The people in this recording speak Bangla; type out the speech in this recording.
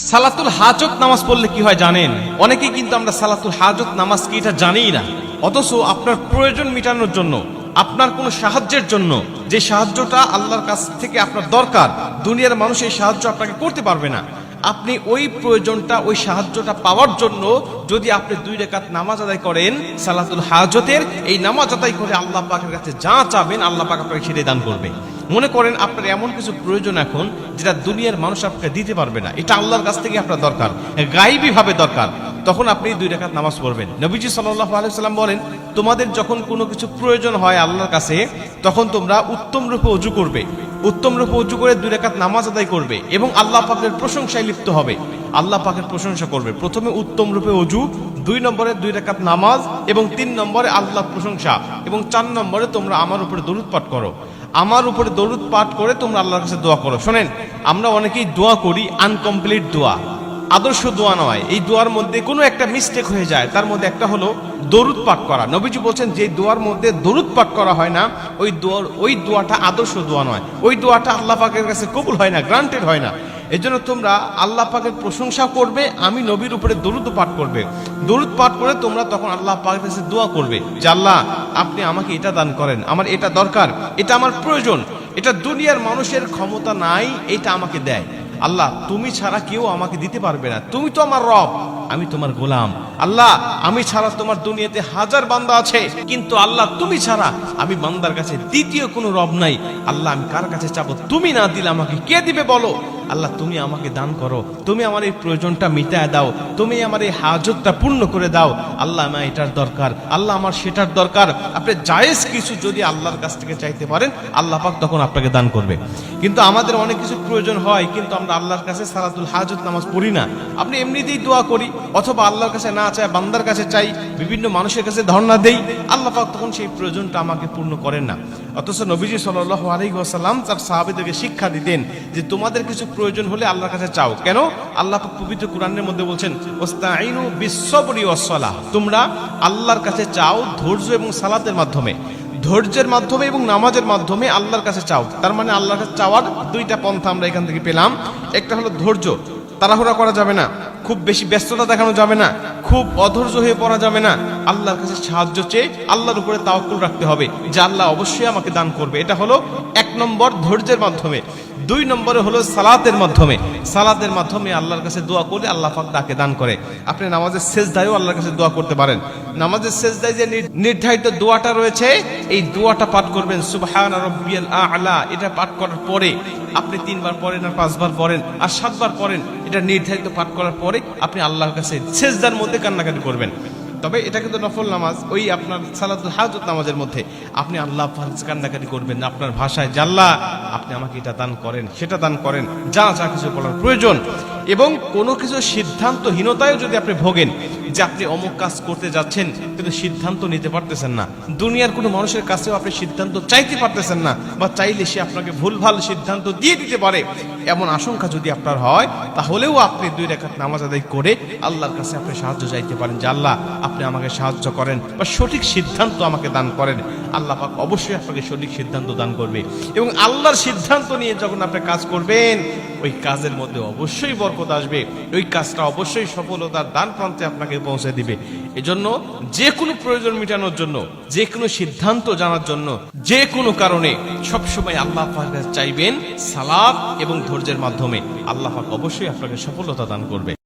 সালাতুল হাজত নামাজ পড়লে কি হয় জানেন? অনেকেই কিন্তু আমরা সালাতুল হাজত নামাজ কি এটা জানিই না, অথচ আপনার প্রয়োজন মেটানোর জন্য, আপনার কোনো সাহায্যের জন্য, যে সাহায্যটা আল্লাহর কাছ থেকে আপনার দরকার, দুনিয়ার মানুষ এই সাহায্য আপনাকে করতে পারবে না, আপনি ওই প্রয়োজনটা, ওই সাহায্যটা পাওয়ার জন্য যদি আপনি 2 রাকাত নামাজ আদায় করেন সালাতুল হাজতের, এই নামাজ আদায় করে আল্লাহ পাকের কাছে যা চাবেন আল্লাহ পাক আপনাকে সেটাই দান করবে। মনে করেন আপনার এমন কিছু প্রয়োজন এখন যেটা দুনিয়ার মানুষ আপনাকে দিতে পারবে না, এটা আল্লাহর কাছ থেকে আপনার দরকার, গায়েবী ভাবে দরকার, তখন আপনি 2 রাকাত নামাজ পড়বেন। নবীজি সাল্লাল্লাহু আলাইহি ওয়াসাল্লাম বলেন, তোমাদের যখন কোনো কিছু প্রয়োজন হয় আল্লাহর কাছে, তখন তোমরা উত্তম রূপে ওযু করবে, উত্তম রূপে ওযু করে 2 রাকাত নামাজ আদায় করবে এবং আল্লাহ পাকের প্রশংসায় লিপ্ত হবে, আল্লাহ পাকের প্রশংসা করবে। প্রথমে উত্তম রূপে ওযু, 2 নম্বরে 2 রাকাত নামাজ এবং 3 নম্বরে আল্লাহর প্রশংসা এবং 4 নম্বরে তোমরা আমার উপরে দরুদ পাঠ করো, আমার উপরে দরুদ পাঠ করে তোমরা আল্লাহর কাছে দোয়া করো। শোনেন, আমরা অনেকেই দোয়া করি আনকমপ্লিট দোয়া, আদর্শ দোয়া নয়। এই দোয়ার মধ্যে কোনো একটা মিস্টেক হয়ে যায়, তার মধ্যে একটা হলো দরুদ পাঠ করা। নবীজি বলছেন যে দোয়ার মধ্যে দরুদ পাঠ করা হয় না, ওই দোয়াটা আদর্শ দোয়া নয়, ওই দোয়াটা আল্লাহ পাকের কাছে কবুল হয় না, গ্রান্টেড হয় না। এজন্য তোমরা আল্লাহ পাকের প্রশংসা করবে, আমি নবীর উপরে দরুদ পাঠ করবে, দরুদ পাঠ করে তোমরা তখন আল্লাহ পাকের কাছে দোয়া করবে যে আল্লাহ আপনি আমাকে এটা দান করেন, আমার এটা দরকার, এটা আমার প্রয়োজন, এটা দুনিয়ার মানুষের ক্ষমতা নাই এটা আমাকে দেয়। আল্লাহ তুমি ছাড়া কেউ আমাকে দিতে পারবে না, তুমি তো আমার রব, আমি তোমার গোলাম। আল্লাহ আমি ছাড়া তোমার দুনিয়াতে হাজার বান্দা আছে, কিন্তু আল্লাহ তুমি ছাড়া আমি বান্দার কাছে দ্বিতীয় কোনো রব নাই। আল্লাহ আমি কার কাছে চাবো? তুমি না দিলে আমাকে কে দিবে বলো? আল্লাহ তুমি আমাকে দান করো, তুমি আমার এই প্রয়োজনটা মিটায় দাও, তুমি আমার এই হাজতটা পূর্ণ করে দাও। আল্লাহ আমার এটার দরকার, আল্লাহ আমার সেটার দরকার। আপনি জায়েজ কিছু যদি আল্লাহর কাছ থেকে চাইতে পারেন, আল্লাহ পাক তখন আপনাকে দান করবে। কিন্তু আমাদের অনেক কিছু প্রয়োজন হয়, কিন্তু আমরা আল্লাহর কাছে সালাতুল হাজত নামাজ পড়ি না, আপনি এমনিতেই দোয়া করি, অথবা আল্লাহর কাছে না চাই বান্দার কাছে চাই, বিভিন্ন মানুষের কাছে ধর্ণা দেই, আল্লাহ পাক তখন সেই প্রয়োজনটা আমাকে পূর্ণ করেন না। অথচ নবীজি সাল্লাল্লাহু আলাইহি ওয়াসাল্লাম তার সাহাবীদেরকে শিক্ষা দিতেন যে তোমাদের কিছু প্রয়োজন হলে আল্লাহর কাছে চাও। কেন? আল্লাহ পাক পবিত্র কোরআনের মধ্যে বলছেন ওয়াস্তাঈনু বিস-সাবরি ওয়াস-সালাহ, তোমরা আল্লাহর কাছে চাও ধৈর্য এবং সালাতের মাধ্যমে, ধৈর্যের মাধ্যমে এবং নামাজের মাধ্যমে আল্লাহর কাছে চাও। তার মানে আল্লাহর কাছে চাওয়ার 2টা পন্থা আমরা এখান থেকে পেলাম। একটা হলো ধৈর্য, তাড়াহুড়া করা যাবে না, খুব বেশি ব্যস্ততা দেখানো যাবে না, খুব অধৈর্য হয়ে পড়া যাবে না, আল্লাহর কাছে সাহায্য চেয়ে আল্লাহর উপরে তাওয়াক্কুল রাখতে হবে যে আল্লাহ অবশ্যই আমাকে দান করবে। এটা হলো 1 নম্বর, ধৈর্যের মাধ্যমে। 2 নম্বরে হলো সালাতের মাধ্যমে, সালাতের মাধ্যমে আল্লাহর কাছে দোয়া করলে আল্লাহ পাক তাকে দান করে। আপনি নামাজের সেজদায়ও আল্লাহর কাছে দোয়া করতে পারেন। নামাজের সেজদায় যে নির্ধারিত দোয়াটা রয়েছে, এই দোয়াটা পাঠ করবেন সুবহানা রাব্বিয়াল আ'লা। এটা পাঠ করার পরে আপনি 3 বার পড়েন আর 5 বার পড়েন আর 7 বার পড়েন, এটা নির্ধারিত পাঠ করার পরে আপনি আল্লাহর কাছে সেজদার মধ্যে কান্নাকাটি করবেন। তবে এটা কিন্তু নফল নামাজ, ওই আপনার সালাতুল হাজত নামাজের মধ্যে আপনি আল্লাহ কান্নাকাটি করবেন আপনার ভাষায় যে আল্লাহ আপনি আমাকে এটা দান করেন, সেটা দান করেন, যা যা কিছু বলার প্রয়োজন। এবং কোনো কিছু সিদ্ধান্তহীনতায় যদি আপনি ভোগেন যে আপনি অমুক কাজ করতে যাচ্ছেন কিন্তু সিদ্ধান্ত নিতে পারতেছেন না, দুনিয়ার কোনো মানুষের কাছেও আপনি সিদ্ধান্ত চাইতে পারতেছেন না, বা চাইলে সে আপনাকে ভুলভাল সিদ্ধান্ত দিয়ে দিতে পারে, এমন আশঙ্কা যদি আপনার হয়, তাহলেও আপনি 2 রাকাত নামাজ আদায় করে আল্লাহর কাছে আপনি সাহায্য চাইতে পারেন যে আল্লাহ আপনি আমাকে সাহায্য করেন বা সঠিক সিদ্ধান্ত আমাকে দান করেন। আল্লাহ পাক অবশ্যই আপনাকে সঠিক সিদ্ধান্ত দান করবে এবং আল্লাহর সিদ্ধান্ত নিয়ে যখন আপনি কাজ করবেন, ওই কাজের মধ্যে অবশ্যই বরকত আসবে, ওই কাজটা অবশ্যই সফলতার দ্বার প্রান্তে আপনাকে পৌঁছে দিবে। এজন্য যে কোনো প্রয়োজন মেটানোর জন্য, যে কোনো সিদ্ধান্ত জানার জন্য, যে কোনো কারণে সবসময় আল্লাহ পাকের চাইবেন সালাত এবং ধৈর্যের মাধ্যমে, আল্লাহ পাক অবশ্যই আপনাকে সফলতা দান করবে।